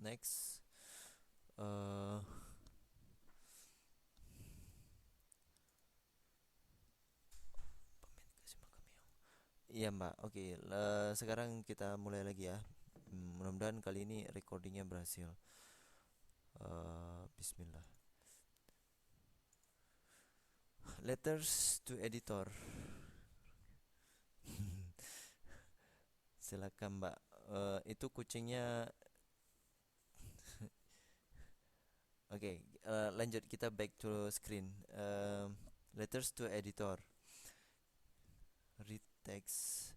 Next. Uh, iya Mbak, oke. Sekarang kita mulai lagi ya. Mudah-mudahan kali ini recordingnya berhasil. Bismillah. Letters to editor. Silakan Mbak. Itu kucingnya. Oke, lanjut kita back to screen. Letters to editor. Read text.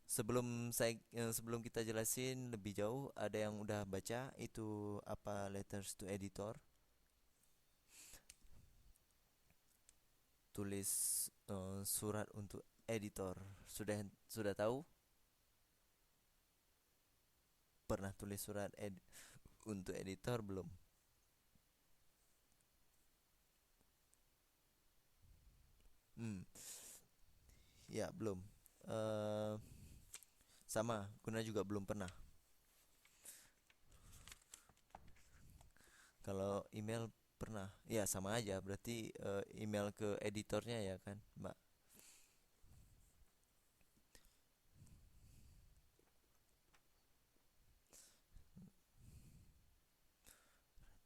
Sebelum kita jelasin lebih jauh, ada yang udah baca itu apa letters to editor? Tulis surat untuk editor. Sudah tahu? Pernah tulis surat untuk editor belum? Hmm, ya belum. Eh Sama, Guna juga belum pernah. Kalau email pernah, ya sama aja. Berarti email ke editornya ya kan, Mbak?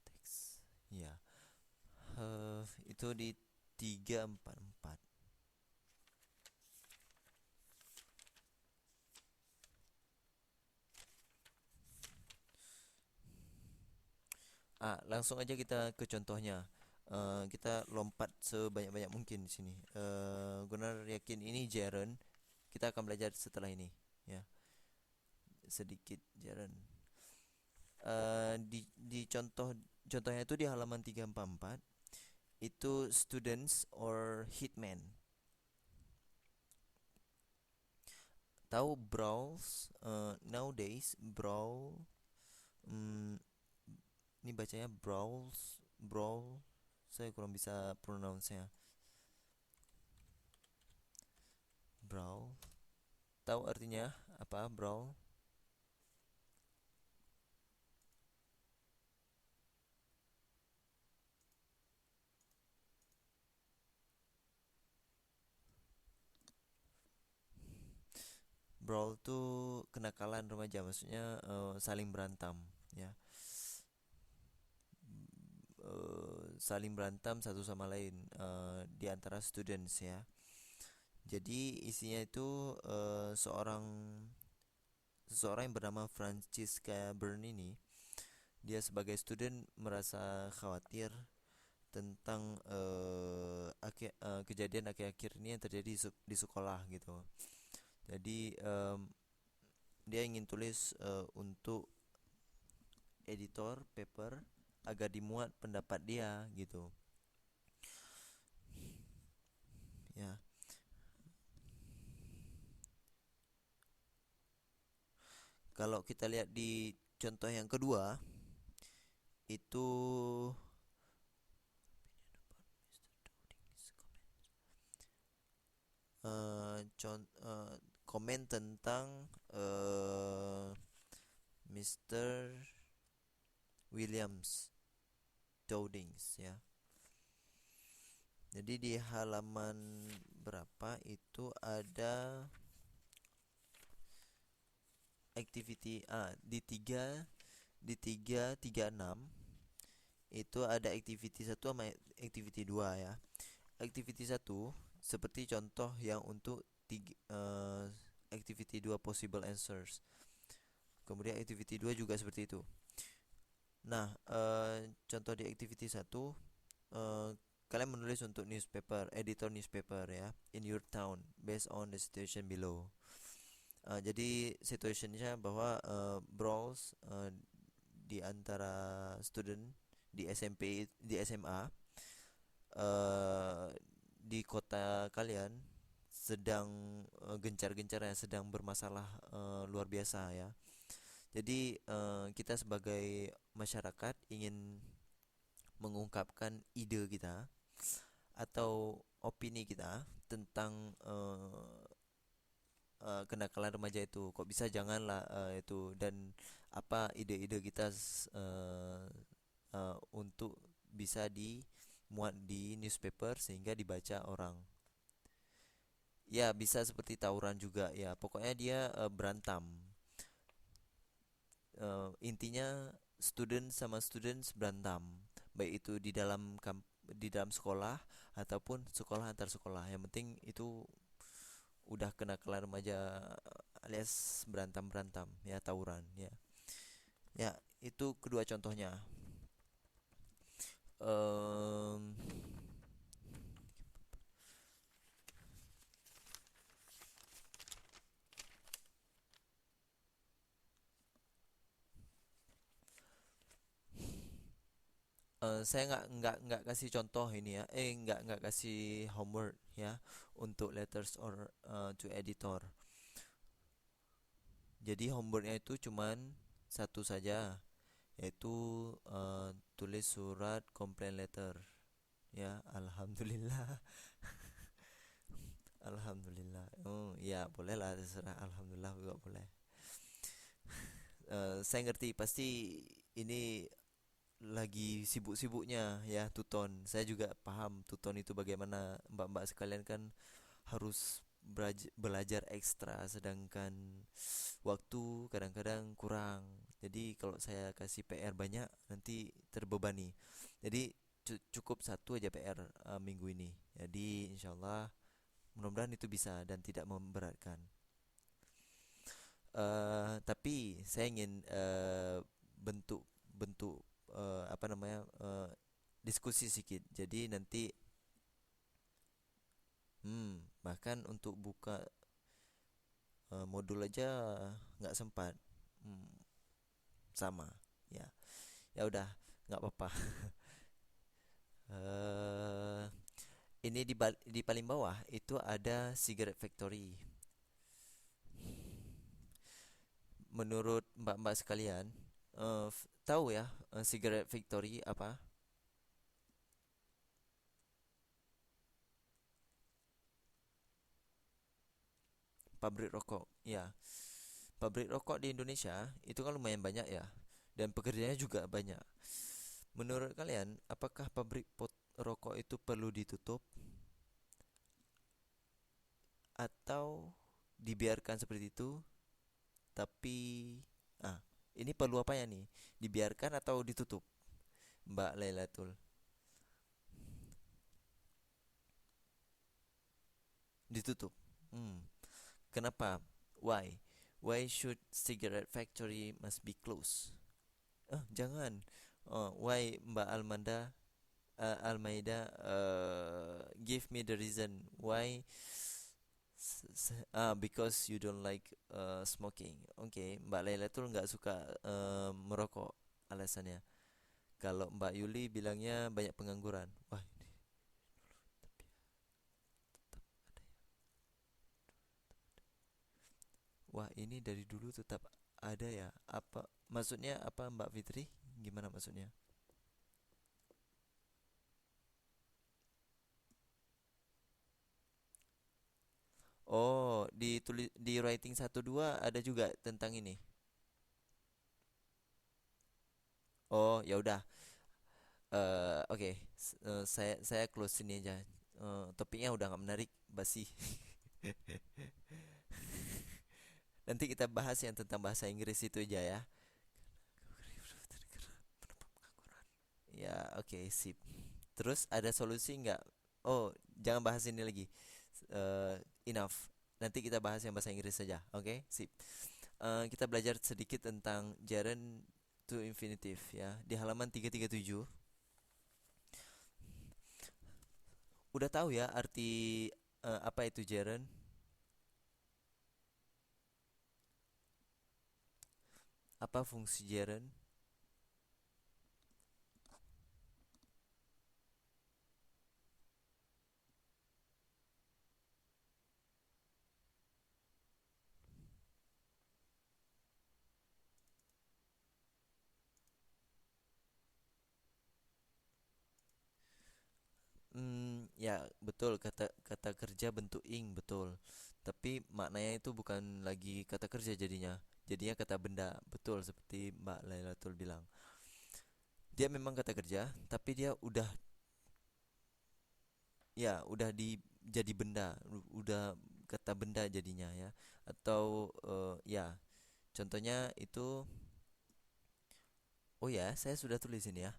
Teks. Ya, itu di 344. Langsung aja kita ke contohnya. Kita lompat sebanyak-banyak mungkin di sini. Gunnar yakin ini Jaren. Kita akan belajar setelah ini, ya. Sedikit Jaren. Di contohnya itu di halaman 344 itu students or hitman. Tahu browse nowadays hmm, ini bacanya brawl, saya kurang bisa pronounce-nya. Brawl, tahu artinya apa brawl? Brawl tuh kenakalan remaja, maksudnya saling berantem, ya. Saling berantem satu sama lain di antara students, ya. Jadi isinya itu seseorang yang bernama Francisca Bernini. Dia sebagai student merasa khawatir tentang kejadian akhir-akhir ini yang terjadi di sekolah gitu. Jadi dia ingin tulis untuk editor paper agar dimuat pendapat dia gitu. Ya, kalau kita lihat di contoh yang kedua itu komen tentang Mr. Williams Dowdings, ya. Jadi di halaman berapa itu ada activity di tiga enam itu ada activity satu sama activity 2 ya. Activity satu seperti contoh yang untuk activity 2 possible answers. Kemudian activity 2 juga seperti itu. Nah, contoh di activity satu, eh, kalian menulis untuk editor newspaper ya, in your town based on the situation below. Jadi situationnya bahwa brawls di antara student di SMP di SMA di kota kalian sedang gencar-gencarnya, sedang bermasalah luar biasa ya. Jadi kita sebagai masyarakat ingin mengungkapkan ide kita atau opini kita tentang kenakalan remaja itu. Kok bisa janganlah itu, dan apa ide-ide kita untuk bisa dimuat di newspaper sehingga dibaca orang. Ya, bisa seperti tawuran juga ya. Pokoknya dia berantem. Intinya student sama students berantem, baik itu di dalam sekolah ataupun sekolah antar sekolah. Yang penting itu udah kenakalan remaja alias berantem-berantem ya, tawuran ya. Ya, itu kedua contohnya. Em, saya nggak kasih contoh ini ya, nggak kasih homework ya untuk letters or to editor. Jadi homeworknya itu cuman satu saja, yaitu tulis surat complaint letter ya. Alhamdulillah. Alhamdulillah. Oh ya, boleh lah, terserah. Alhamdulillah juga boleh. Saya ngerti pasti ini lagi sibuk-sibuknya ya Tuton. Saya juga paham Tuton itu bagaimana, mbak-mbak sekalian kan harus belajar ekstra, sedangkan waktu kadang-kadang kurang. Jadi kalau saya kasih PR banyak nanti terbebani. Jadi cukup satu aja PR minggu ini. Jadi insyaallah mudah-mudahan itu bisa dan tidak memberatkan. Tapi saya ingin bentuk bentuk apa namanya, diskusi sedikit. Jadi nanti bahkan untuk buka modul aja nggak sempat. Hmm, sama ya. Ya udah, nggak apa-apa. eh ini di paling bawah itu ada cigarette factory. Menurut mbak-mbak sekalian, tahu ya cigarette factory apa? Pabrik rokok. Ya, pabrik rokok di Indonesia itu kan lumayan banyak ya, dan pekerjaannya juga banyak. Menurut kalian, apakah pabrik rokok itu perlu ditutup atau dibiarkan seperti itu? Tapi ah, ini perlu apa ya nih? Dibiarkan atau ditutup, Mbak Lailatul? Ditutup. Hmm, kenapa? Why? Why should cigarette factory must be closed? Jangan. Why Mbak Almaida, give me the reason why. Because you don't like smoking. Oke, Mbak Laila tuh nggak suka merokok alasannya. Kalau Mbak Yuli bilangnya banyak pengangguran. Wah, ini dari dulu tetap ada ya. Apa maksudnya, apa Mbak Fitri? Gimana maksudnya? Oh, di writing 1 2 ada juga tentang ini. Oh, ya udah. Oke. Saya close sini aja. Topiknya udah nggak menarik, basi. Nanti kita bahas yang tentang bahasa Inggris itu aja ya. Ya, oke, sip. Terus ada solusi nggak? Oh, jangan bahas ini lagi. Eh, Enough. Nanti kita bahas yang bahasa Inggris saja. Oke, sip. Kita belajar sedikit tentang gerund to infinitive ya. Di halaman 337. Udah tahu ya arti apa itu gerund? Apa fungsi gerund? Ya betul, kata kata kerja bentuk ing, betul. Tapi maknanya itu bukan lagi kata kerja jadinya. jadinya kata benda. Betul seperti Mbak Lailatul bilang. Dia memang kata kerja, tapi dia udah jadi benda, udah kata benda jadinya ya. Atau ya, contohnya itu, oh ya, saya sudah tulis ini ya.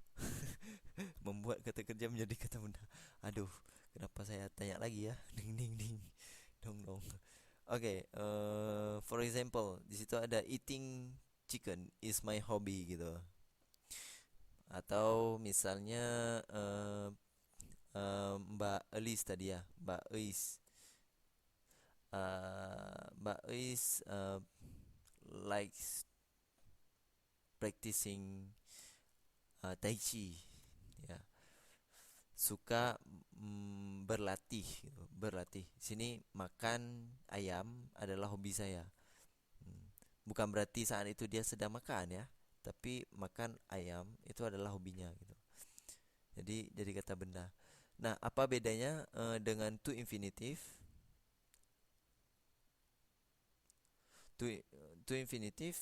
Membuat kata kerja menjadi kata benda. Aduh, kenapa saya tanya lagi ya? Ding ding ding. Dong dong. Oke, for example, di situ ada eating chicken is my hobby gitu. Atau misalnya Mbak Elis tadi ya, Mbak Elis likes practicing tai chi, ya, suka berlatih gitu, berlatih. Sini makan ayam adalah hobi saya. Hmm, Bukan berarti saat itu dia sedang makan ya, tapi makan ayam itu adalah hobinya gitu. Jadi kata benda. Nah, apa bedanya dengan to infinitive? To to infinitive,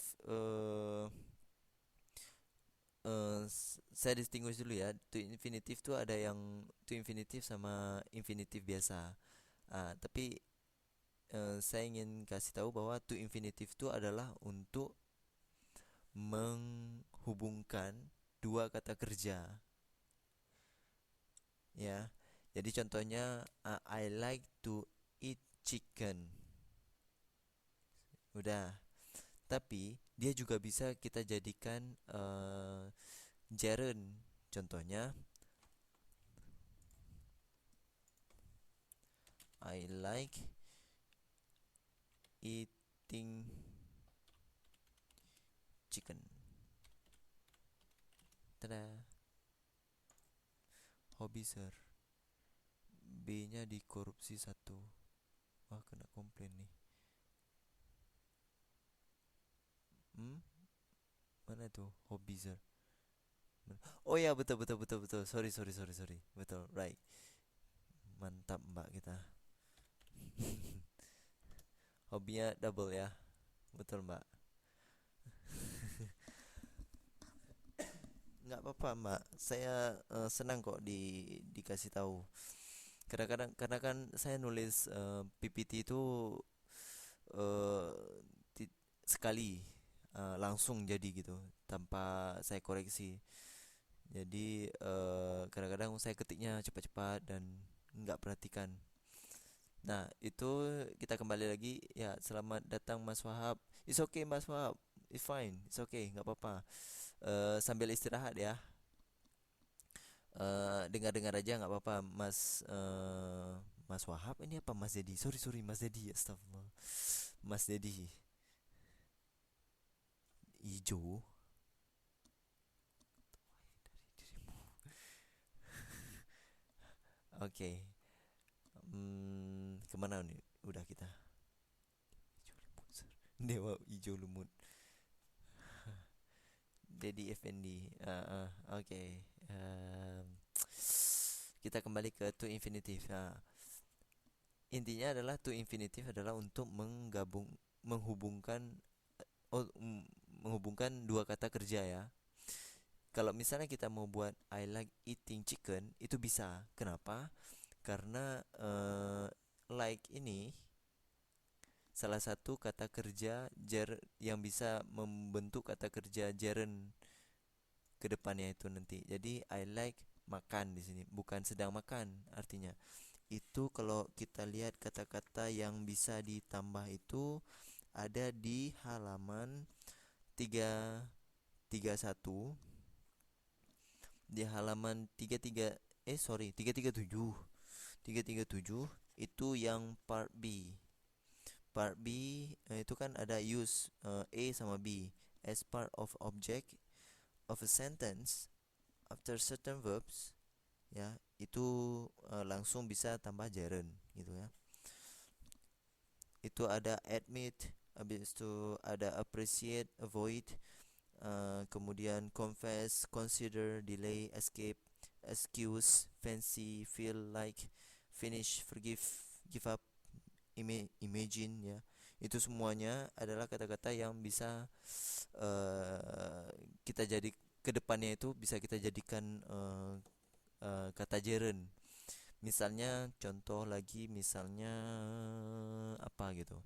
eh saya distinguish dulu ya. To infinitive tuh ada yang to infinitive sama infinitive biasa. Tapi saya ingin kasih tahu bahwa to infinitive itu adalah untuk menghubungkan dua kata kerja, ya. Jadi contohnya, I like to eat chicken. Udah. Tapi dia juga bisa kita jadikan gerund. Contohnya, I like eating chicken. Tada. Hobi sir. B-nya dikorupsi satu. Wah, kena komplain nih. Hmm? Mana tuh? Hobi sir. Oh ya, betul betul betul betul. Sorry sorry sorry sorry. Betul, right. Mantap Mbak kita. Hobinya double ya. Betul Mbak. Nggak apa-apa Mbak. Saya senang kok dikasih tahu. Kadang-kadang karena kan saya nulis PPT itu eh, sekali langsung jadi gitu tanpa saya koreksi. Jadi kadang-kadang saya ketiknya cepat-cepat dan nggak perhatikan. Nah, itu kita kembali lagi ya. Selamat datang Mas Wahab. It's okay Mas Wahab. It's fine. It's okay, nggak apa-apa. Sambil istirahat ya. Dengar-dengar aja nggak apa-apa Mas Wahab ini apa Mas Dedi? Sorry sorry Mas Dedi. Astagfirullah. Mas Dedi hijau. Oke. Kemana nih? Udah kita. Dewa hijau lumut. Dedi Effendi. Oke. Kita kembali ke to infinitive. Intinya adalah to infinitive adalah untuk menghubungkan oh, menghubungkan dua kata kerja ya. Kalau misalnya kita mau buat I like eating chicken, itu bisa. Kenapa? Karena like ini salah satu kata kerja yang bisa membentuk kata kerja gerund ke depannya itu nanti. Jadi I like makan di sini, bukan sedang makan artinya. Itu kalau kita lihat kata-kata yang bisa ditambah itu ada di halaman 331, di halaman 337. 337 itu yang part B. Part B itu kan ada use A sama B as part of object of a sentence after certain verbs, ya. Itu langsung bisa tambah gerund gitu ya. Itu ada admit, habis itu ada appreciate, avoid, kemudian confess, consider, delay, escape, excuse, fancy, feel like, finish, forgive, give up, imagine, ya. Itu semuanya adalah kata-kata yang bisa kita jadi kedepannya itu bisa kita jadikan kata gerund. Misalnya contoh lagi, misalnya apa gitu.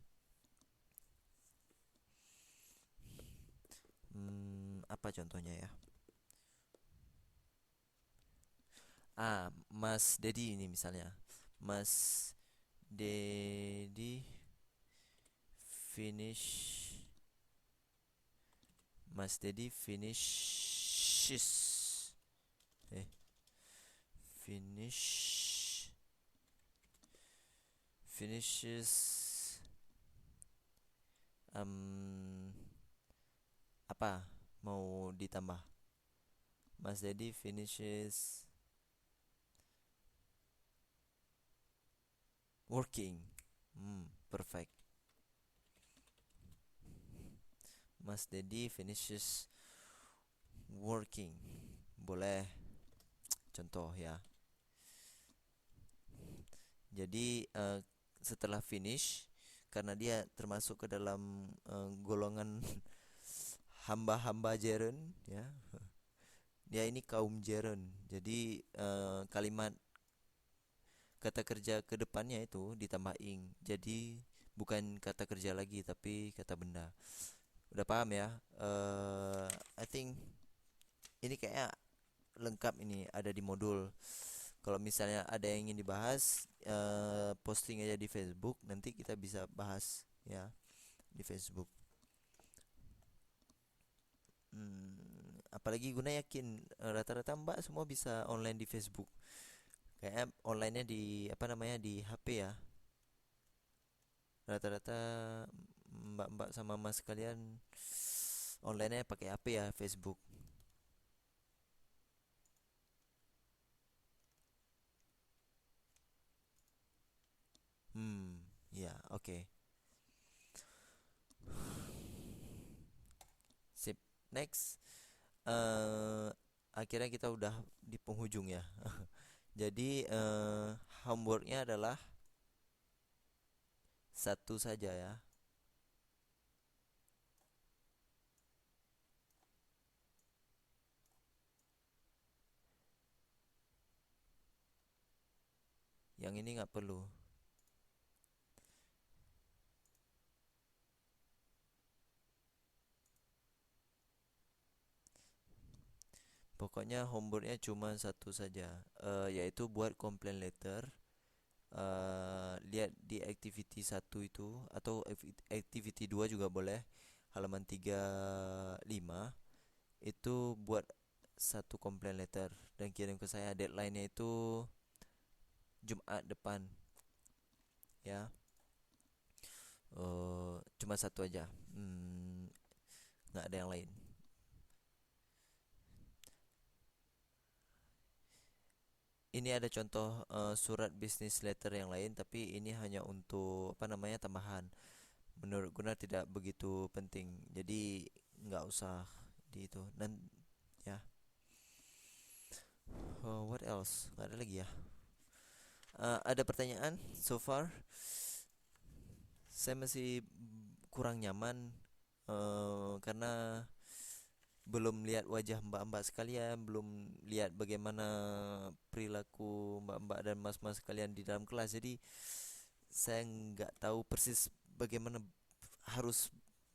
Apa contohnya ya? Mas Dedi ini misalnya. Mas Dedi finish. Mas Dedi finishes. Eh, finish. Finishes. Apa mau ditambah? Mas Dedi finishes working. Perfect. Mas Dedi finishes working. Boleh. Contoh ya. Jadi setelah finish, karena dia termasuk ke dalam golongan hamba-hamba gerund ya. Dia ini kaum gerund. Jadi kalimat kata kerja ke depannya itu ditambah ing. Jadi bukan kata kerja lagi tapi kata benda. Udah paham ya? I think ini kayak lengkap, ini ada di modul. Kalau misalnya ada yang ingin dibahas, posting aja di Facebook, nanti kita bisa bahas ya di Facebook. Apalagi Guna yakin rata-rata Mbak semua bisa online di Facebook. Kayak onlinenya di apa namanya di HP ya. Rata-rata Mbak-mbak sama Mas kalian onlinenya pakai HP ya, Facebook. Ya, oke. Sip. Next. Akhirnya kita udah di penghujung ya. Jadi homeworknya adalah satu saja ya. Yang ini nggak perlu. Pokoknya homeworknya cuma satu saja, yaitu buat complaint letter. Lihat di activity satu itu atau activity 2 juga boleh, halaman 35 itu buat satu complaint letter dan kirim ke saya. Deadline-nya itu Jumat depan ya. Cuma satu aja, nggak ada yang lain. Ini ada contoh surat business letter yang lain, tapi ini hanya untuk apa namanya tambahan. Menurut Guna tidak begitu penting, jadi nggak usah di itu. Dan ya, what else? Nggak ada lagi ya. Ada pertanyaan so far? Saya masih kurang nyaman karena belum lihat wajah mbak-mbak sekalian, belum lihat bagaimana perilaku mbak-mbak dan mas-mas sekalian di dalam kelas. Jadi saya nggak tahu persis bagaimana harus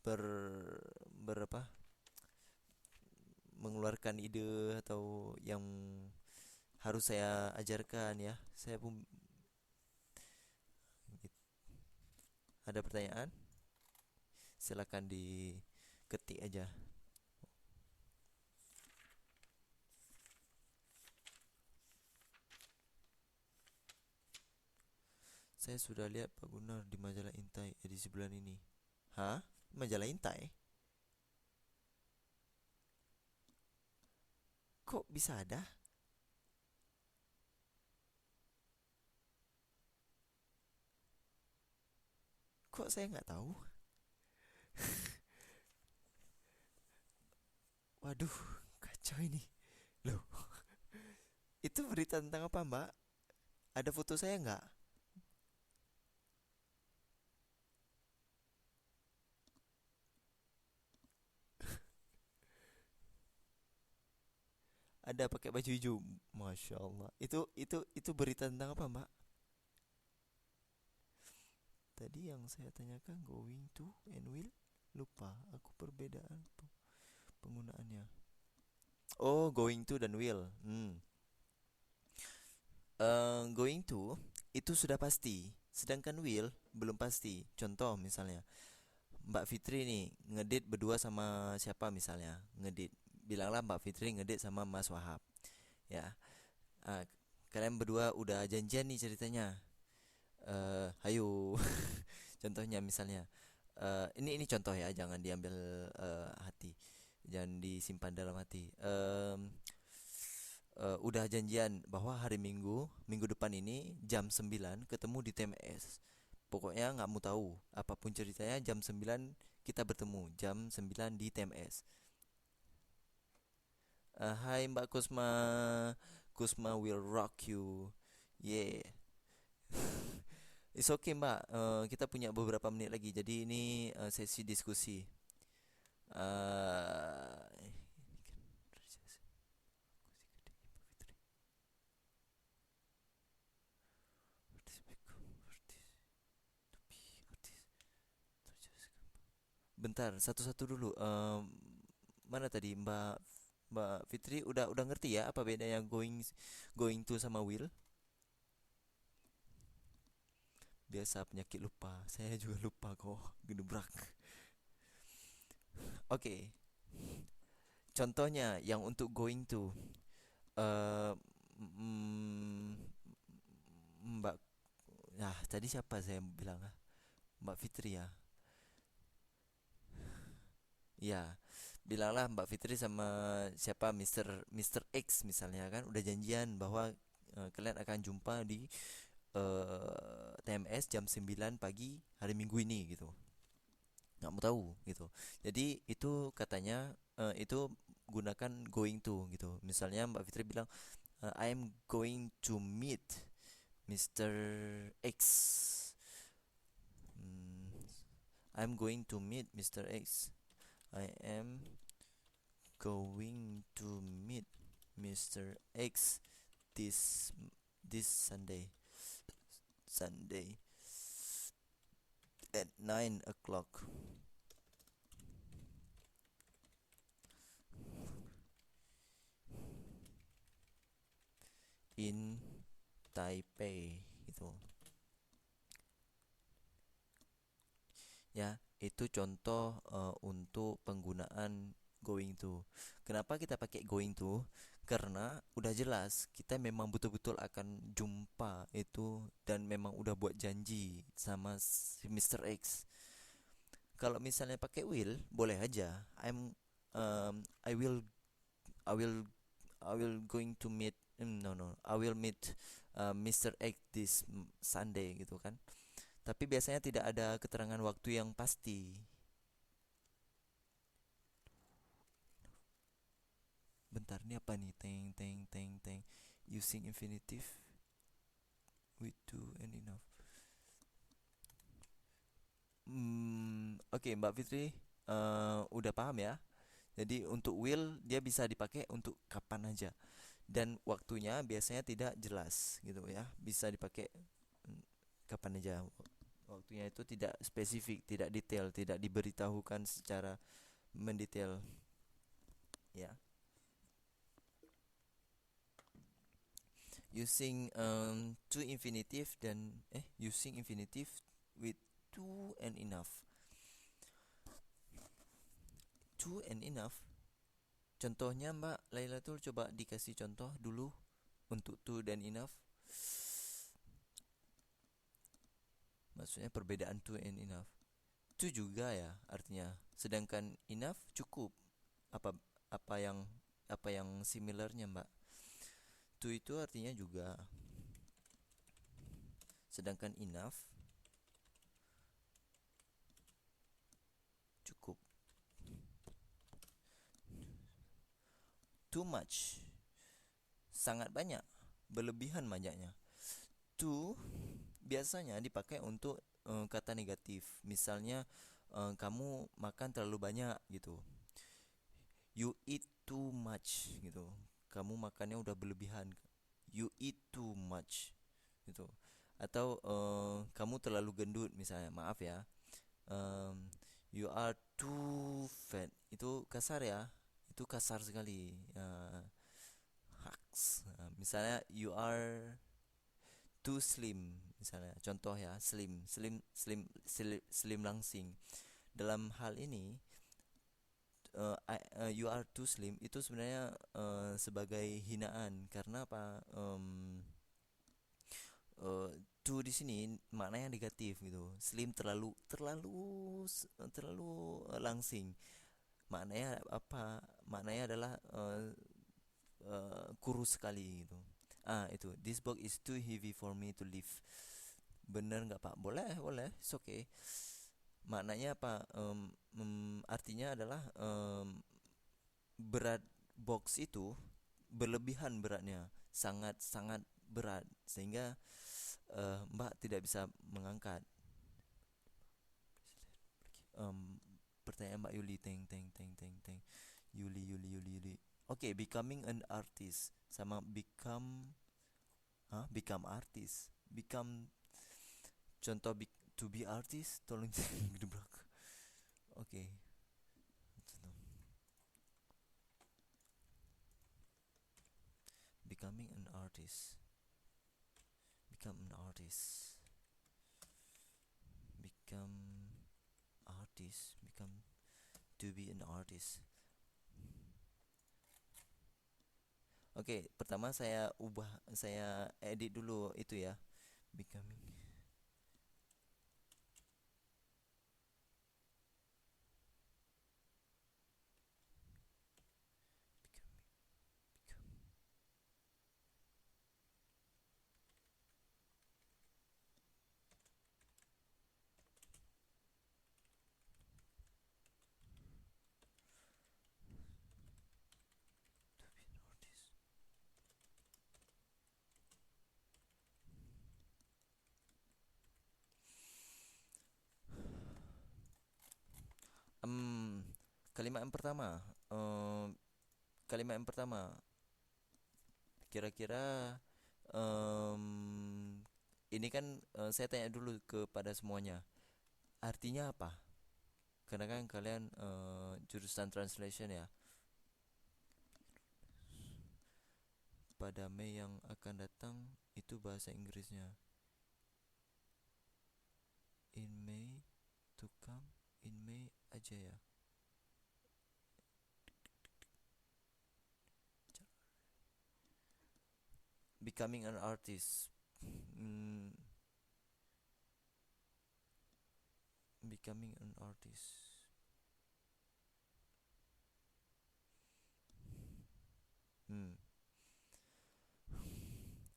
ber berapa mengeluarkan ide atau yang harus saya ajarkan ya. Saya pun ada pertanyaan, silakan diketik aja. Saya sudah lihat Pak Gunar di majalah Intai edisi bulan ini. Hah? Majalah Intai? Kok bisa ada? Kok saya nggak tahu? Waduh, kacau ini. Loh, itu berita tentang apa, Mbak? Ada foto saya nggak? Ada pakai baju hijau. Masya Allah. Itu berita tentang apa, Mbak? Tadi yang saya tanyakan going to and will. Lupa aku perbedaan penggunaannya. Oh, going to dan will. Going to itu sudah pasti, sedangkan will belum pasti. Contoh misalnya, Mbak Fitri nih ngedit berdua sama siapa misalnya, ngedit. Bilanglah Mbak Fitri ngedit sama Mas Wahab, ya. Ah, kalian berdua udah janjian nih ceritanya. Hayu. Contohnya misalnya, ini contoh ya, jangan diambil hati, jangan disimpan dalam hati. Udah janjian bahwa hari Minggu minggu depan ini jam 9 ketemu di TMS. Pokoknya nggak mau tahu apapun ceritanya, jam 9 kita bertemu jam 9 di TMS. Hai Mbak Kusma, Kusma will rock you. Yeah. It's okay Mbak. Kita punya beberapa menit lagi. Jadi ini sesi diskusi. Eh, Bentar, satu-satu dulu. Mana tadi Mbak Mbak Fitri udah ngerti ya apa bedanya going to sama will? Biasa penyakit lupa. Saya juga lupa kok. Gedebrak. Oke. Contohnya yang untuk going to eh mm, Mbak, nah tadi siapa saya bilang ah? Mbak Fitri ya. Ya, bilanglah Mbak Fitri sama siapa Mister X misalnya kan udah janjian bahwa kalian akan jumpa di TMS jam 9 pagi hari Minggu ini gitu. Nggak mau tahu gitu. Jadi itu katanya itu gunakan going to gitu. Misalnya Mbak Fitri bilang I am going to meet Mister X. Hmm, I'm going to meet Mister X. I am going to meet Mister X this this Sunday at 9 o'clock in Taipei gitu. Ya, itu contoh untuk penggunaan going to. Kenapa kita pakai going to? Karena udah jelas kita memang betul-betul akan jumpa itu dan memang udah buat janji sama si Mr. X. Kalau misalnya pakai will, boleh aja. Um, I will I will I will going to meet no no I will meet Mr. X this Sunday gitu kan. Tapi biasanya tidak ada keterangan waktu yang pasti. Bentar, ini apa nih? Teng teng teng teng. Using infinitive with to and enough. Oke, Mbak Fitri udah paham ya. Jadi untuk will dia bisa dipakai untuk kapan aja. Dan waktunya biasanya tidak jelas gitu ya. Bisa dipakai kapan aja. Waktunya itu tidak spesifik, tidak detail, tidak diberitahukan secara mendetail ya. Using to infinitive dan using infinitive with to and enough. To and enough. Contohnya Mbak Lailatul, coba dikasih contoh dulu untuk to dan enough. Maksudnya perbedaan to and enough. To juga ya artinya. Sedangkan enough cukup. Apa apa yang similarnya Mbak? To itu artinya juga. Sedangkan enough cukup. Too much sangat banyak, berlebihan banyaknya. To biasanya dipakai untuk kata negatif. Misalnya kamu makan terlalu banyak gitu. You eat too much gitu. kamu makannya udah berlebihan, you eat too much gitu. Atau kamu terlalu gendut misalnya, maaf ya, um, you are too fat, itu kasar ya, itu kasar sekali. Haks. Misalnya you are too slim, misalnya contoh ya, slim langsing. Dalam hal ini you are too slim itu sebenarnya sebagai hinaan. Karena apa? Too di sini maknanya negatif gitu. Slim terlalu langsing. Maknanya apa? Maknanya adalah kurus sekali gitu. Itu, this box is too heavy for me to lift. Bener nggak Pak? Boleh, boleh, it's okay. Maknanya apa? Artinya adalah berat box itu berlebihan beratnya, sangat sangat berat, sehingga Mbak tidak bisa mengangkat. Em, Pertanyaan Mbak Yuli, teng teng teng teng teng. Yuli. Oke, becoming an artist sama become artist. Become, contoh to be artist, tolong gedebrak. Oke. Becoming an artist. Become an artist. Become artist. Become to be an artist. Oke, pertama saya edit dulu itu ya. Becoming. Um, kalimat yang pertama, kalimat yang pertama, kira-kira ini kan saya tanya dulu kepada semuanya, artinya apa? Karena kan kalian jurusan translation ya. Pada Mei yang akan datang itu bahasa Inggrisnya. In May to come, in May aja ya. Becoming an artist. Becoming an artist.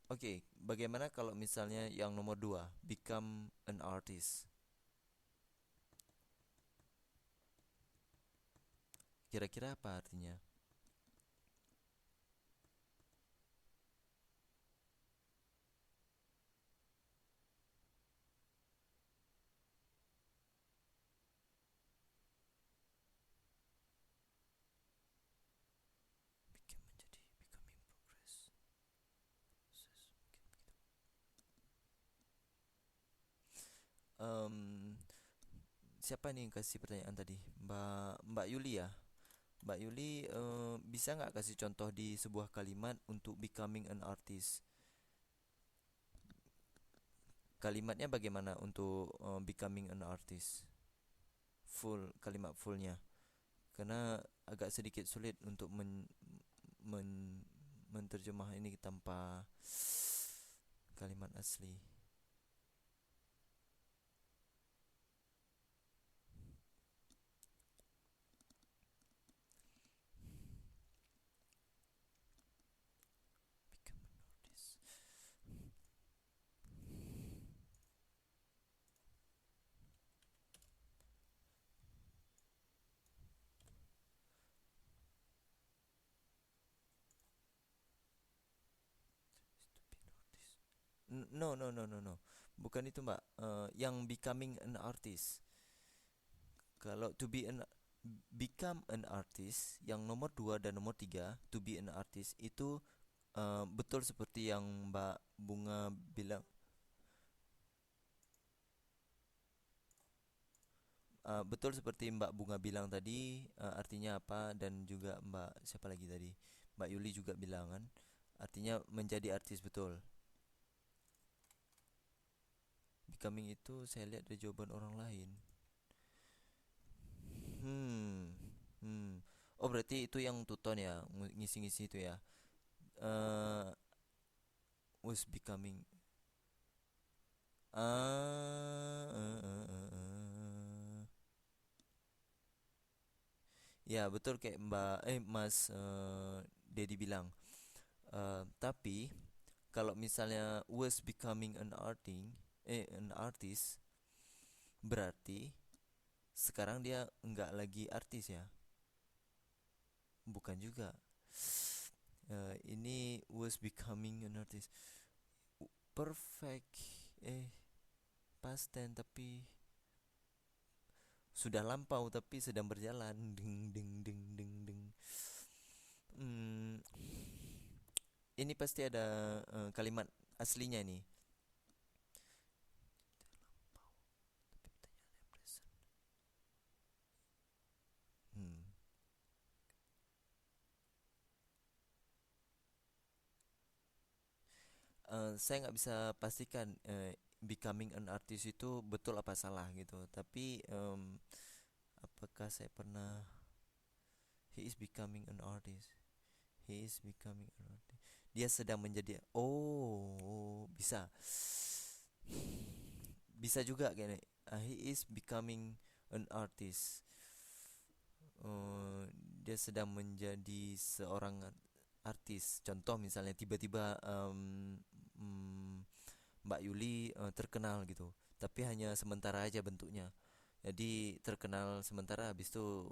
Oke, bagaimana kalau misalnya yang nomor 2, become an artist? Kira-kira apa artinya? Becoming progress. Siapa nih yang kasih pertanyaan tadi? Mbak Yuli ya. Mbak Yuli, bisa nggak kasih contoh di sebuah kalimat untuk becoming an artist? Kalimatnya bagaimana untuk becoming an artist? Full, kalimat fullnya. Karena agak sedikit sulit untuk menterjemah ini tanpa kalimat asli. Become an artist. No. Bukan itu Mbak. Yang becoming an artist. Kalau to be an become an artist, yang nomor 2 dan nomor 3, to be an artist itu betul seperti yang Mbak Bunga bilang. Betul seperti Mbak Bunga bilang tadi, artinya apa, dan juga Mbak siapa lagi tadi, Mbak Yuli juga bilang kan, artinya menjadi artis, betul. Becoming itu saya lihat dari jawaban orang lain. Hmm, hmm. Oh berarti itu yang tuton ya, ngisi-ngisi itu ya. eh Was becoming. Ah, Ya betul kayak Mas Dedi bilang. Tapi kalau misalnya was becoming an artist, berarti sekarang dia nggak lagi artis ya? Bukan juga. Ini was becoming an artist. Perfect. Past tense tapi sudah lampau tapi sedang berjalan. Ding ding ding ding ding. Hmm, ini pasti ada kalimat aslinya nih. Hmm. Saya nggak bisa pastikan becoming an artist itu betul apa salah gitu. Tapi apakah saya pernah he is becoming an artist. He is becoming an artist. Dia sedang menjadi. Oh, bisa. Bisa juga kayaknya. He is becoming an artist. Dia sedang menjadi seorang artis. Contoh misalnya tiba-tiba mm, Mbak Yuli terkenal gitu, tapi hanya sementara aja bentuknya. Jadi terkenal sementara, habis itu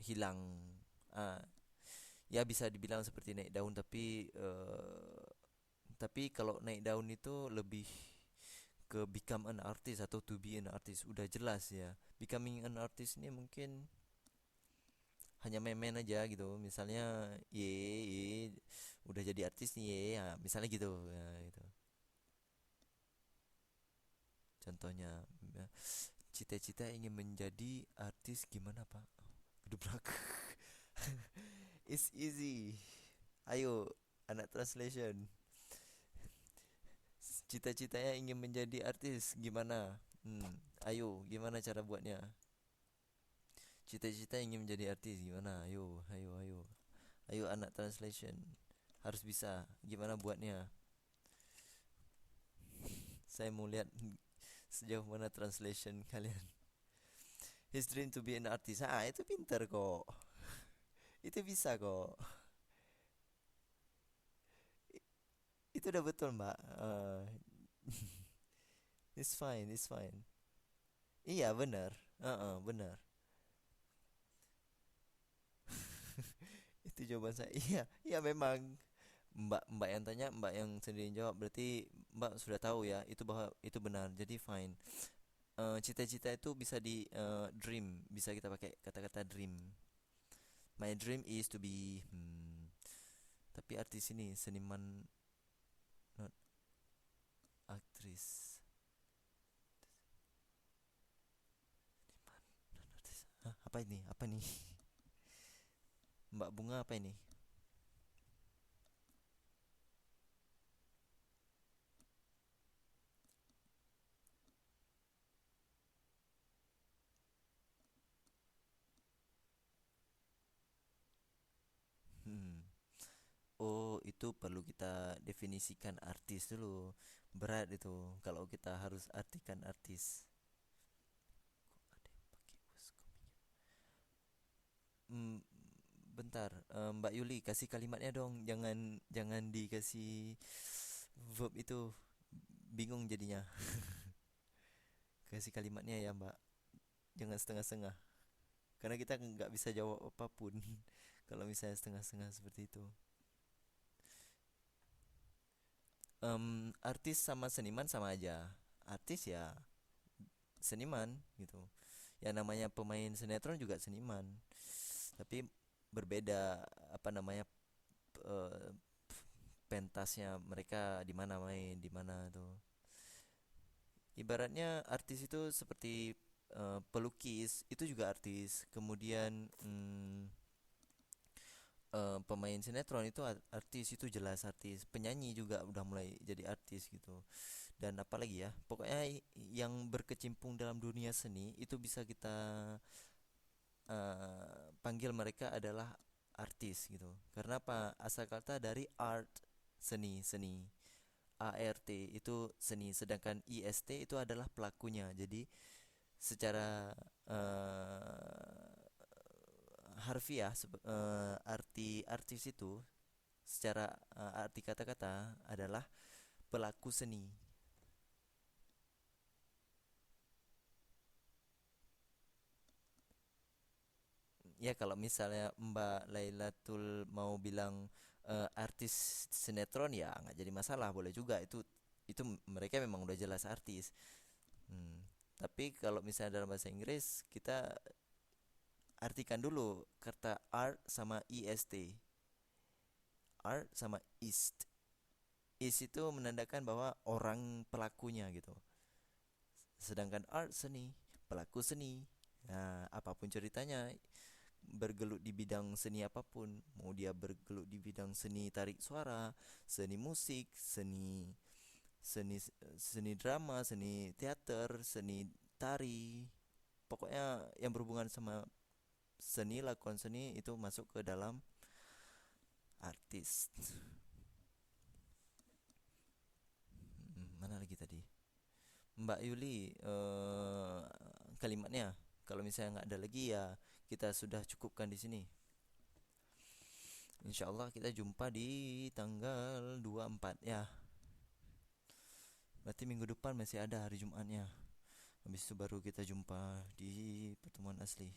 hilang. Ah, ya bisa dibilang seperti naik daun, tapi kalau naik daun itu lebih ke become an artist atau to be an artist udah jelas ya. Becoming an artist ini mungkin hanya main-main aja gitu, misalnya ye udah jadi artis nih ye ya, misalnya gitu ya, gitu contohnya ya. Cita-cita ingin menjadi artis gimana pak, gedebrak. It's easy, ayo anak translation. Cita-citanya ingin menjadi artis gimana, ayo gimana cara buatnya. Cita-cita ingin menjadi artis gimana, ayo ayo ayo ayo anak translation, harus bisa gimana buatnya. Saya mau lihat sejauh mana translation kalian. His dream to be an artist. Itu pinter kok. Itu bisa kok. Itu udah betul, Mbak. It's fine, it's fine. Iya, benar. Benar. Itu jawaban saya. Iya, iya memang. Mbak yang tanya, Mbak yang sendiri jawab. Berarti Mbak sudah tahu ya, itu bahwa itu benar. Jadi fine. Cita-cita itu bisa di dream, bisa kita pakai kata-kata dream. My dream is to be tapi artis ini seniman, not aktris. Hah, apa ini? Apa nih? Mbak Bunga apa ini? Hmm. Oh, itu perlu kita definisikan artis dulu. Berat itu kalau kita harus artikan artis. Kok ada yang pakai was coming? Hmm, bentar, Mbak Yuli kasih kalimatnya dong. Jangan jangan dikasih verb itu. Bingung jadinya. Kasih kalimatnya ya, Mbak. Jangan setengah-setengah. Karena kita nggak bisa jawab apapun kalau misalnya setengah-setengah seperti itu. Artis sama seniman sama aja. Artis ya seniman gitu. Yang namanya pemain sinetron juga seniman, tapi berbeda apa namanya, eh, pentasnya mereka di mana main di mana tuh. Ibaratnya artis itu seperti pelukis itu juga artis. Kemudian pemain sinetron itu artis, itu jelas artis. Penyanyi juga udah mulai jadi artis gitu. Dan apalagi ya, pokoknya yang berkecimpung dalam dunia seni itu bisa kita panggil mereka adalah artis gitu. Karena apa? Asal kata dari art, seni, seni. ART itu seni, sedangkan IST itu adalah pelakunya. Jadi secara harfiah, arti artis itu secara arti kata-kata adalah pelaku seni. Ya kalau misalnya Mbak Lailatul mau bilang artis sinetron, ya nggak jadi masalah, boleh juga. Itu mereka memang udah jelas artis. Hmm. Tapi kalau misalnya dalam bahasa Inggris, kita artikan dulu kata art sama ist. Art sama ist. Is itu menandakan bahwa orang pelakunya gitu. Sedangkan art seni, pelaku seni. Nah, apapun ceritanya, bergelut di bidang seni apapun, mau dia bergelut di bidang seni tarik suara, seni musik, seni seni drama, seni teater, seni tari, pokoknya yang berhubungan sama seni, lakukan seni itu masuk ke dalam artis. Mana lagi tadi? Mbak Yuli, kalimatnya. Kalau misalnya nggak ada lagi, ya kita sudah cukupkan di sini. Insya Allah kita jumpa di tanggal 24 ya. Berarti minggu depan masih ada hari Jumatnya. Habis itu baru kita jumpa di pertemuan asli.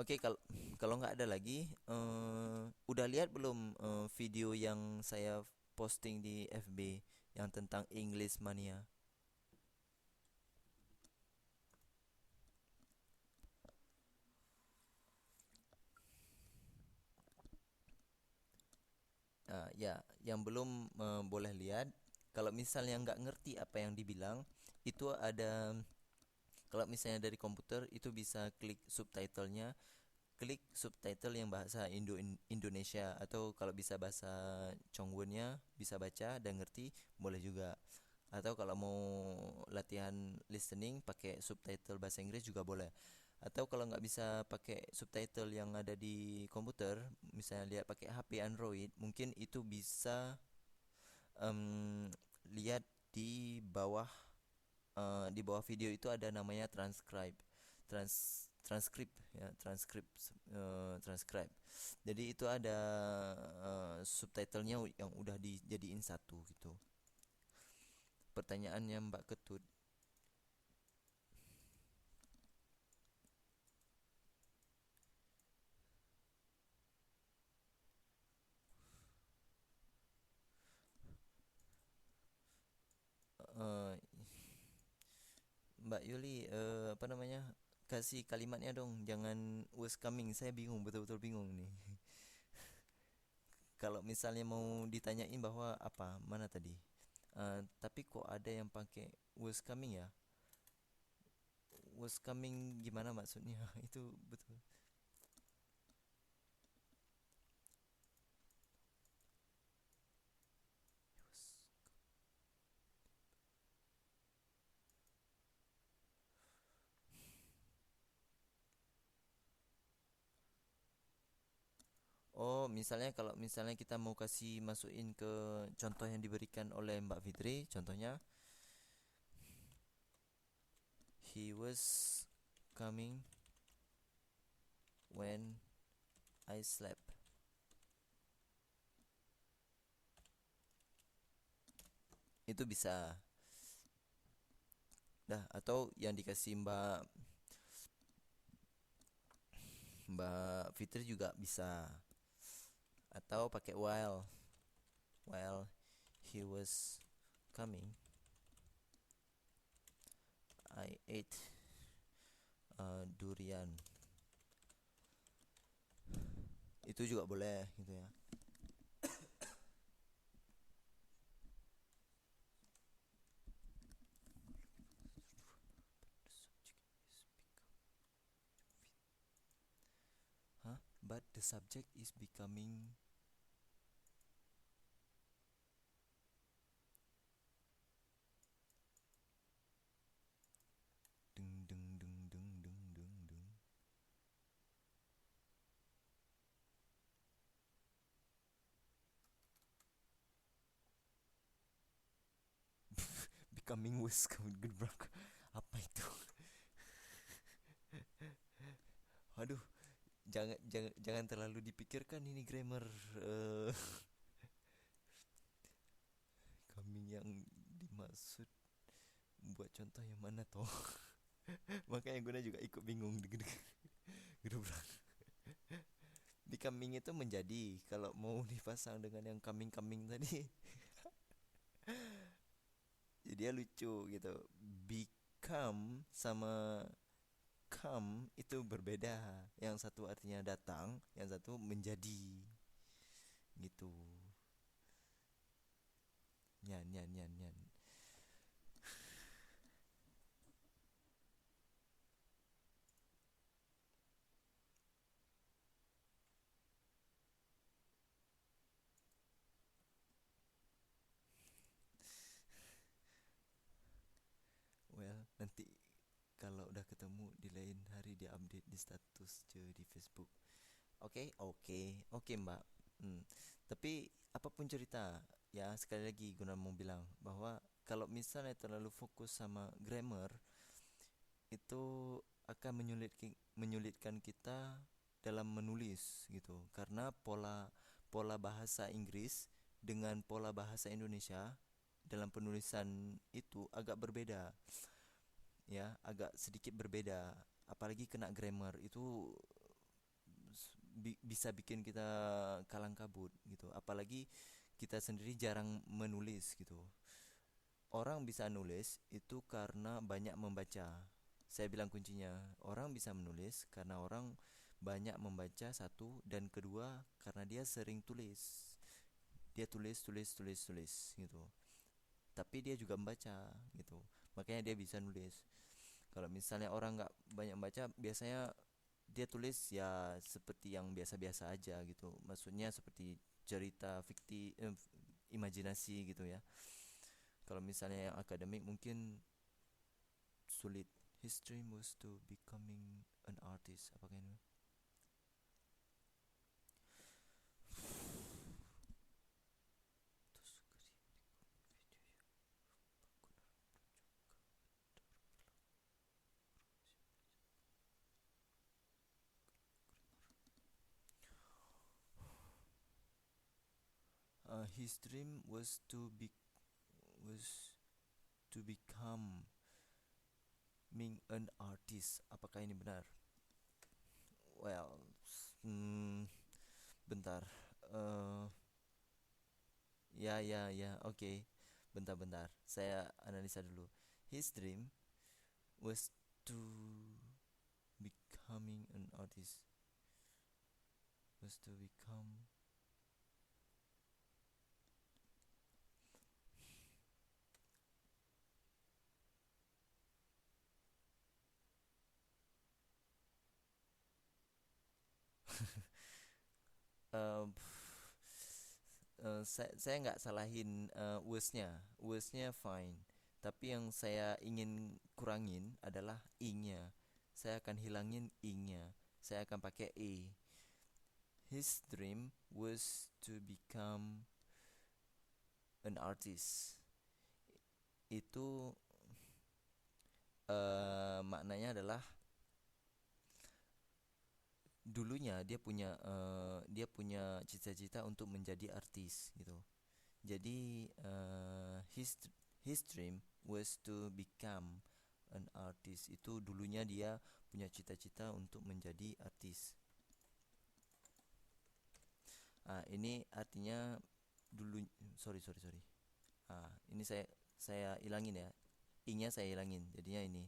Oke, kalau kalau nggak ada lagi, udah lihat belum video yang saya posting di FB yang tentang English Mania? Ya, yang belum boleh lihat. Kalau misalnya nggak ngerti apa yang dibilang, itu ada. Kalau misalnya dari komputer itu bisa klik subtitlenya, klik subtitle yang bahasa Indonesia, atau kalau bisa bahasa Chongwonnya bisa baca dan ngerti, boleh juga. Atau kalau mau latihan listening pakai subtitle bahasa Inggris juga boleh. Atau kalau nggak bisa pakai subtitle yang ada di komputer, misalnya lihat pakai HP Android, mungkin itu bisa em, lihat di bawah, di bawah video itu ada namanya transcribe, transcript ya, transcribe. Jadi itu ada subtitlenya yang udah dijadiin satu gitu. Pertanyaannya Mbak Ketut, eh, Mbak Yuli, apa namanya, kasih kalimatnya dong, jangan was coming, saya bingung, betul-betul bingung nih. Kalau misalnya mau ditanyain bahwa apa mana tadi, tapi kok ada yang pakai was coming ya, was coming gimana maksudnya? Itu betul. Oh, misalnya kalau misalnya kita mau kasih masukin ke contoh yang diberikan oleh Mbak Fitri, contohnya he was coming when I slept. Itu bisa. Dah, atau yang dikasih Mbak Mbak Fitri juga bisa, atau pakai while he was coming I ate durian. Itu juga boleh gitu ya. Huh? But the subject is becoming. Deng deng deng deng deng deng deng. Becoming was gebrak. Apa itu? Aduh, jangan terlalu dipikirkan ini grammar. eh, Coming yang dimaksud, buat contoh yang mana toh? Makanya guna juga ikut bingung. Gebrak. Becoming itu menjadi, kalau mau dipasang dengan yang coming tadi, jadi dia lucu gitu. Become sama come itu berbeda. Yang satu artinya datang, yang satu menjadi. Gitu. Nyan nyan nyan nyan. Well, nanti kalau udah ketemu di lain hari dia update di status je di Facebook. Oke, oke, oke Mbak. Hmm. Tapi apapun cerita, ya sekali lagi Guna mau bilang bahwa kalau misalnya terlalu fokus sama grammar, itu akan menyulitkan kita dalam menulis gitu. Karena pola pola bahasa Inggris dengan pola bahasa Indonesia dalam penulisan itu agak berbeda. Ya, agak sedikit berbeda. Apalagi kena grammar itu bisa bikin kita kalang kabut gitu. Apalagi kita sendiri jarang menulis gitu. Orang bisa nulis itu karena banyak membaca. Saya bilang kuncinya, orang bisa menulis karena orang banyak membaca satu, dan kedua karena dia sering tulis. Dia tulis gitu. Tapi dia juga membaca gitu. Makanya dia bisa nulis. Kalau misalnya orang nggak banyak baca, biasanya dia tulis ya seperti yang biasa-biasa aja gitu. Maksudnya seperti cerita fiksi, imajinasi gitu ya. Kalau misalnya yang akademik mungkin sulit. His dream was to becoming an artist. Apakah ini? His dream was to become being an artist. Apakah ini benar? Well, bentar. Uh, ya, oke. Bentar. Saya analisa dulu. His dream was to becoming an artist. Was to become. uh, saya nggak salahin wordsnya fine, tapi yang saya ingin kurangin adalah ing-nya. Saya akan hilangin ing-nya, saya akan pakai e. His dream was to become an artist. Itu maknanya adalah dulunya dia punya cita-cita untuk menjadi artis gitu. Jadi his dream was to become an artist. Itu dulunya dia punya cita-cita untuk menjadi artis. Ini artinya dulu, sorry. Ini saya ilangin ya. I-nya saya ilangin. Jadinya ini.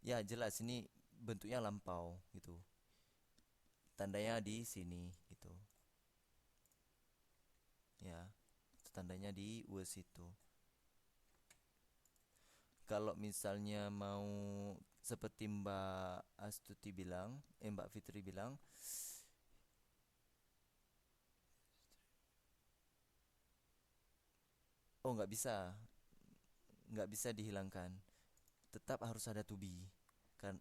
Ya, jelas ini bentuknya lampau gitu. Tandanya di sini gitu. Ya, tandanya di was itu. Kalau misalnya mau seperti Mbak Fitri bilang, oh nggak bisa dihilangkan. Tetap harus ada to be.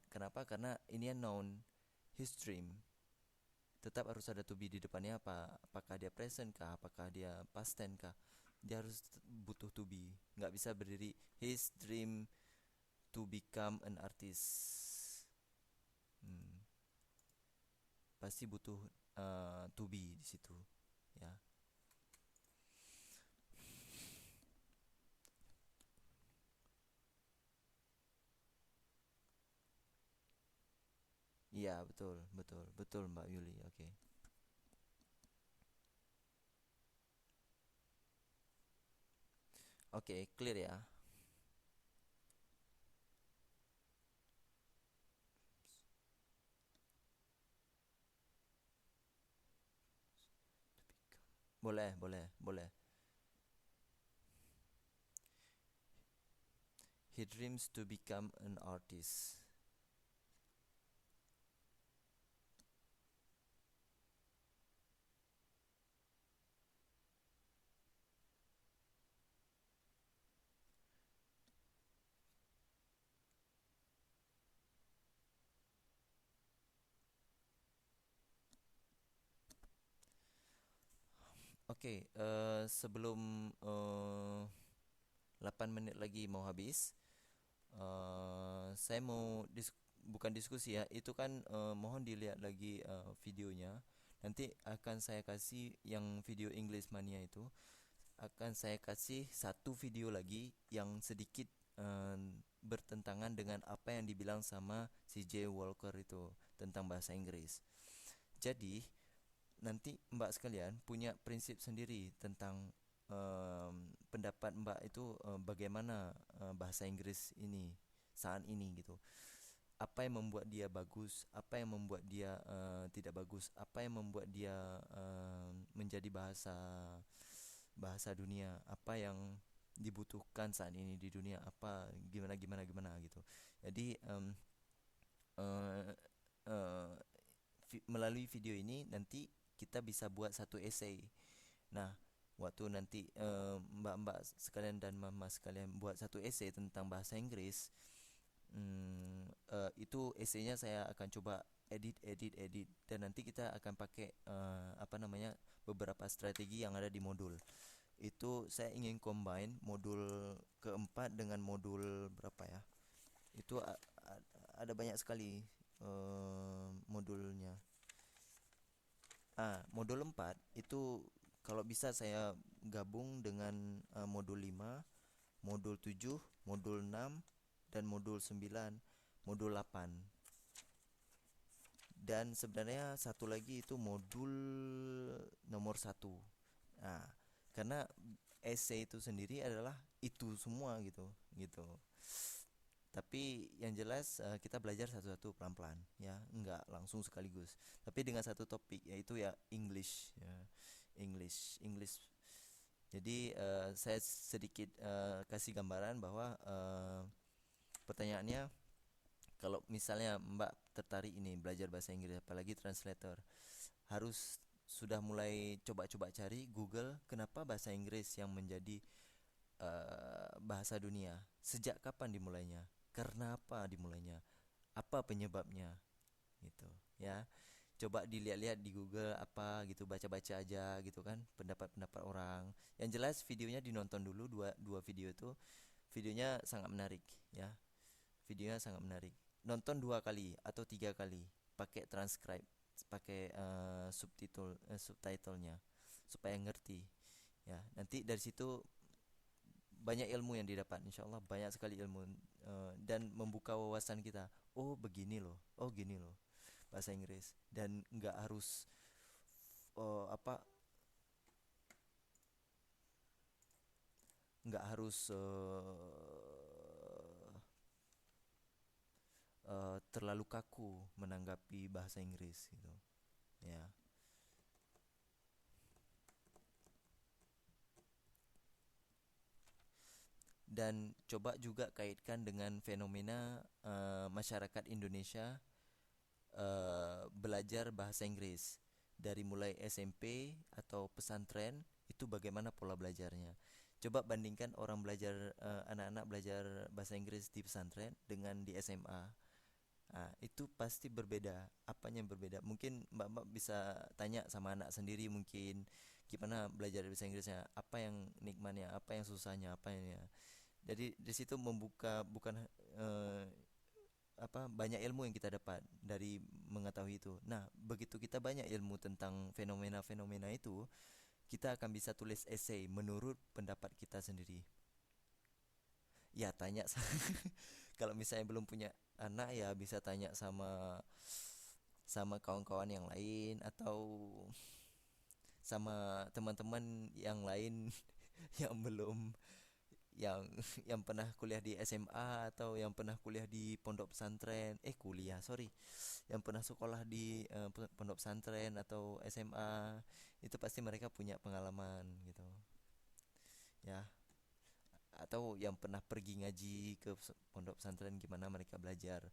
Kenapa? Karena ini noun, his dream. Tetap harus ada to be di depannya apa? Apakah dia present kah? Apakah dia past tense kah? Dia harus butuh to be. Nggak bisa berdiri his dream to become an artist. Pasti butuh to be di situ, ya. Iya, betul Mbak Yuli. Oke. Oke, clear ya. Boleh. He dreams to become an artist. Oke, sebelum 8 menit lagi mau habis, saya mau bukan diskusi ya, itu kan mohon dilihat lagi videonya. Nanti akan saya kasih yang video English Mania itu, akan saya kasih satu video lagi yang sedikit eh, bertentangan dengan apa yang dibilang sama si J. Walker itu tentang bahasa Inggris. Jadi nanti Mbak sekalian punya prinsip sendiri tentang pendapat Mbak itu bagaimana bahasa Inggris ini saat ini gitu. Apa yang membuat dia bagus, apa yang membuat dia tidak bagus, apa yang membuat dia menjadi bahasa bahasa dunia, apa yang dibutuhkan saat ini di dunia, apa gimana gitu. Jadi eh, eh, melalui video ini nanti kita bisa buat satu essay. Nah, waktu nanti mbak-mbak sekalian dan mama sekalian buat satu essay tentang bahasa Inggris, itu essaynya saya akan coba edit dan nanti kita akan pakai apa namanya beberapa strategi yang ada di modul. Itu saya ingin combine modul keempat dengan modul berapa ya? Itu ada banyak sekali modulnya. Modul 4 itu kalau bisa saya gabung dengan modul 5, modul 7, modul 6 dan modul 9, modul 8. Dan sebenarnya satu lagi itu modul nomor 1. Nah, karena essay itu sendiri adalah itu semua gitu, gitu. Tapi yang jelas kita belajar satu-satu pelan-pelan ya, enggak langsung sekaligus. Tapi dengan satu topik yaitu ya English ya. English. Jadi saya sedikit kasih gambaran bahwa pertanyaannya kalau misalnya Mbak tertarik ini belajar bahasa Inggris apalagi translator, harus sudah mulai coba-coba cari Google kenapa bahasa Inggris yang menjadi bahasa dunia. Sejak kapan dimulainya? Karena apa dimulainya? Apa penyebabnya? Gitu, ya. Coba dilihat-lihat di Google apa gitu, baca-baca aja gitu kan, pendapat-pendapat orang. Yang jelas videonya dinonton dulu dua video itu. Videonya sangat menarik, ya. Videonya sangat menarik. Nonton 2 kali atau 3 kali, pakai transcribe, pakai subtitlenya supaya ngerti. Ya, nanti dari situ banyak ilmu yang didapat, insya Allah banyak sekali ilmu, dan membuka wawasan kita. Oh begini loh, oh gini loh bahasa Inggris, dan nggak harus apa, nggak harus terlalu kaku menanggapi bahasa Inggris gitu ya. Dan coba juga kaitkan dengan fenomena masyarakat Indonesia belajar bahasa Inggris dari mulai SMP atau pesantren, itu bagaimana pola belajarnya. Coba bandingkan orang belajar, anak-anak belajar bahasa Inggris di pesantren dengan di SMA. Nah, itu pasti berbeda. Apanya yang berbeda? Mungkin mbak-mbak bisa tanya sama anak sendiri, mungkin gimana belajar bahasa Inggrisnya, apa yang nikmatnya, apa yang susahnya, apa yang ya. Jadi di situ membuka, bukan eh, apa, banyak ilmu yang kita dapat dari mengetahui itu. Nah, begitu kita banyak ilmu tentang fenomena-fenomena itu, kita akan bisa tulis essay menurut pendapat kita sendiri. Ya tanya kalau misalnya belum punya anak, ya bisa tanya sama sama kawan-kawan yang lain, atau sama teman-teman yang lain yang belum, yang yang pernah kuliah di SMA atau yang pernah kuliah di pondok pesantren, kuliah, sorry, yang pernah sekolah di pondok pesantren atau SMA, itu pasti mereka punya pengalaman gitu ya. Atau yang pernah pergi ngaji ke pondok pesantren, gimana mereka belajar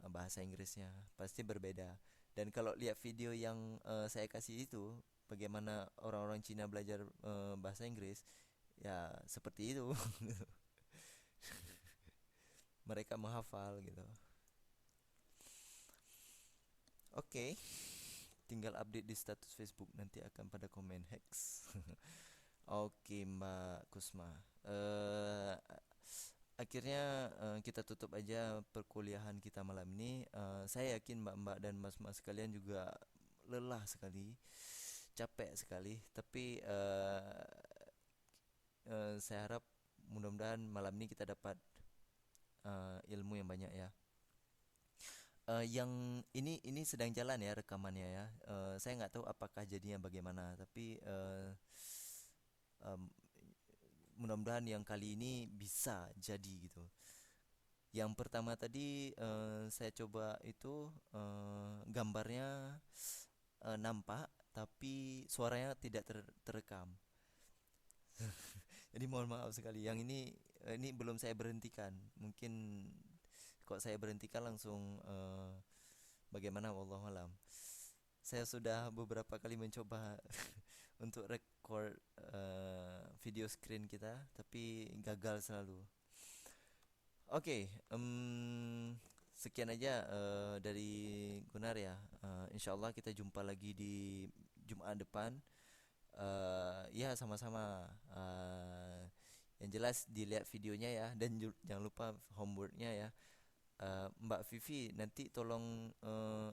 bahasa Inggrisnya, pasti berbeda. Dan kalau lihat video yang saya kasih itu, bagaimana orang-orang Cina belajar bahasa Inggris, ya seperti itu. Mereka menghafal gitu. Oke, tinggal update di status Facebook, nanti akan pada komen Hex. Oke Mbak Kusma, eh akhirnya kita tutup aja perkuliahan kita malam ini. Saya yakin mbak-mbak dan mas-mas sekalian juga lelah sekali, capek sekali. Tapi saya harap mudah-mudahan malam ini kita dapat ilmu yang banyak ya. Yang ini sedang jalan ya rekamannya ya. Saya nggak tahu apakah jadinya bagaimana, tapi em, mudah-mudahan yang kali ini bisa jadi gitu. Yang pertama tadi saya coba itu gambarnya nampak tapi suaranya tidak terekam. Jadi mohon maaf sekali. Yang ini belum saya berhentikan. Mungkin kok saya berhentikan langsung bagaimana wallahu alam. Saya sudah beberapa kali mencoba untuk record video screen kita, tapi gagal selalu. Oke, sekian aja dari Gunar ya. Insya Allah kita jumpa lagi di Jumat depan. Ya sama-sama. Yang jelas dilihat videonya ya, dan jangan lupa homeworknya ya. Mbak Vivi nanti tolong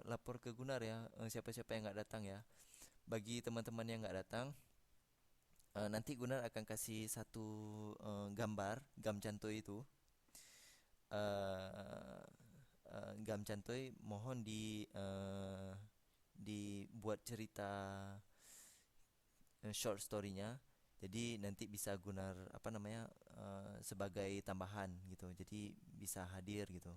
lapor ke Gunar ya, siapa-siapa yang nggak datang ya. Bagi teman-teman yang nggak datang, nanti Gunar akan kasih satu gambar gam cantoi itu. uh, Gam cantoi mohon dibuat cerita short story-nya. Jadi nanti bisa Gunar apa namanya sebagai tambahan gitu. Jadi bisa hadir gitu.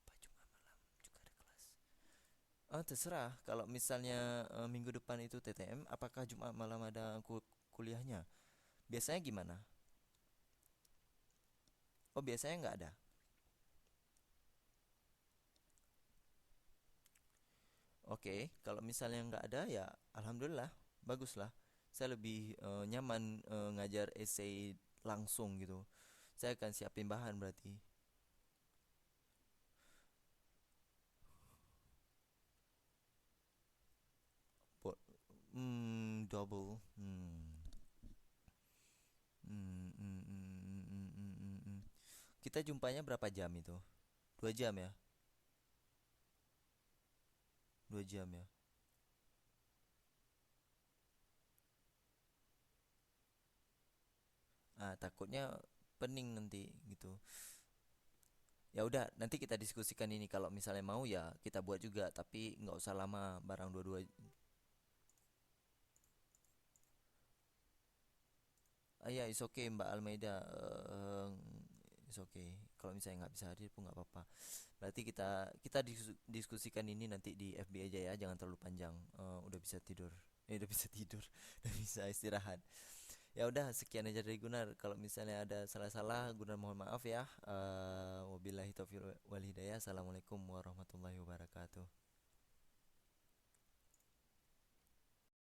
Apa Jumat malam juga ada kelas? Terserah. Kalau misalnya minggu depan itu TTM, apakah Jumat malam ada kuliahnya? Biasanya gimana? Oh biasanya nggak ada. Oke, kalau misalnya nggak ada ya alhamdulillah, baguslah. Saya lebih nyaman ngajar essay langsung gitu. Saya akan siapin bahan berarti. Bo- Double. Kita jumpanya berapa jam itu? 2 jam ya? 2 jam ya? Takutnya pening nanti gitu. Ya udah, nanti kita diskusikan ini, kalau misalnya mau ya kita buat juga, tapi nggak usah lama barang dua-dua. Ya is okay Mbak Almeida, is okay kalau misalnya nggak bisa hadir pun nggak apa-apa. Berarti kita diskusikan ini nanti di FB aja ya, jangan terlalu panjang. Udah bisa tidur, udah bisa tidur, udah bisa istirahat. Ya udah, sekian aja dari Gunar. Kalau misalnya ada salah-salah, Gunar mohon maaf ya. Wabillahi taufiq wal hidayah. Assalamualaikum warahmatullahi wabarakatuh.